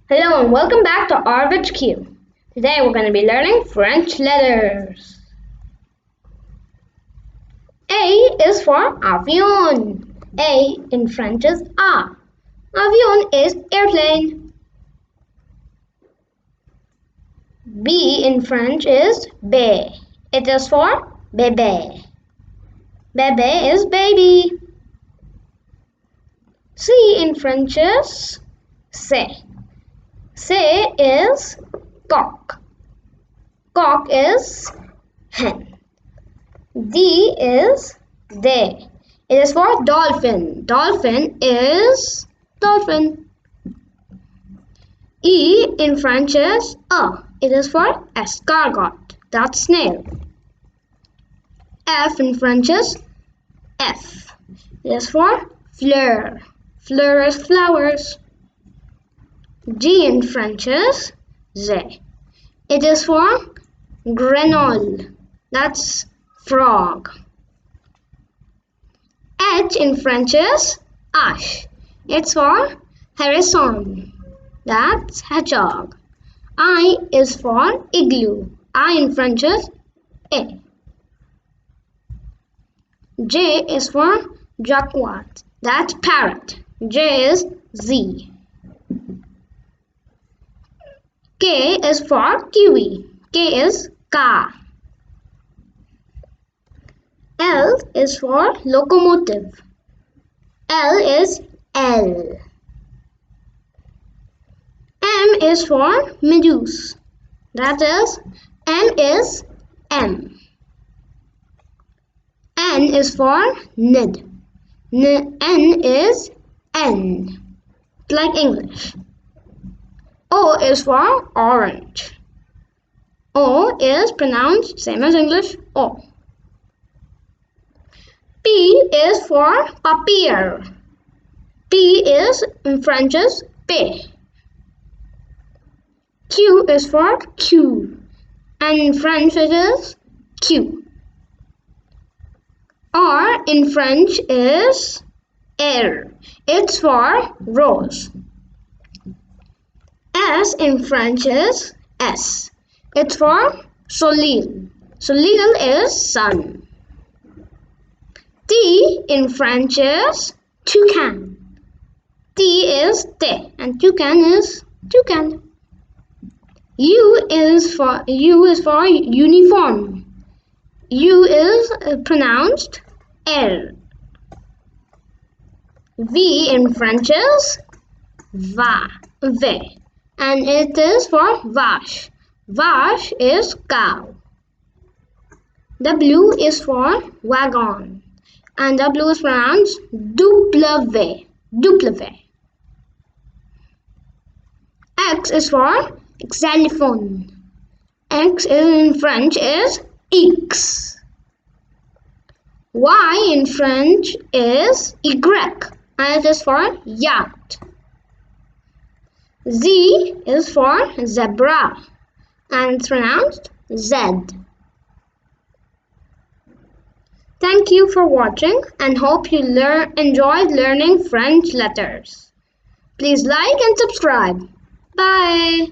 Hello and welcome back to Aarav HQ. Today we're going to be learning French letters. A is for avion. A in French is A. Avion is airplane. B in French is B. It is for bébé. Bébé is baby. C in French is C. C is cock. Cock is hen. D is D. It is for dolphin. Dolphin is dolphin. E in French is A. It is for escargot. That's snail. F in French is F. It is for fleur. Fleur is flowers. G in French is Z. It is for grenouille. That's frog. H in French is H. It's for hérisson. That's hedgehog. I is for igloo. I in French is A. J is for JACQUOT. That's parrot. J is Z. K is for kiwi. K is ka. L is for locomotive. L is L. M is for MEDUSE. That is M is M. N is for NID. N is N. Like English. O is for orange. O is pronounced same as English, O. P is for papier. P is in French is P. Q is for Q. And in French it is Q. R in French is R. It's for rose. S in French is S. It's for SOLEIL. SOLEIL is sun. T in French is TOUCAN. T is T and TOUCAN is toucan. U is for uniforme. U is pronounced L. V in French is va. And it is for vache. Vache is cow. W is for wagon. And W is pronounced W. X is for XYLOPHONE. X in French is X. Y in French is Y. And it is for yacht. Z is for zebra and it's pronounced Z. Thank you for watching and hope you enjoyed learning French letters. Please like and subscribe. Bye.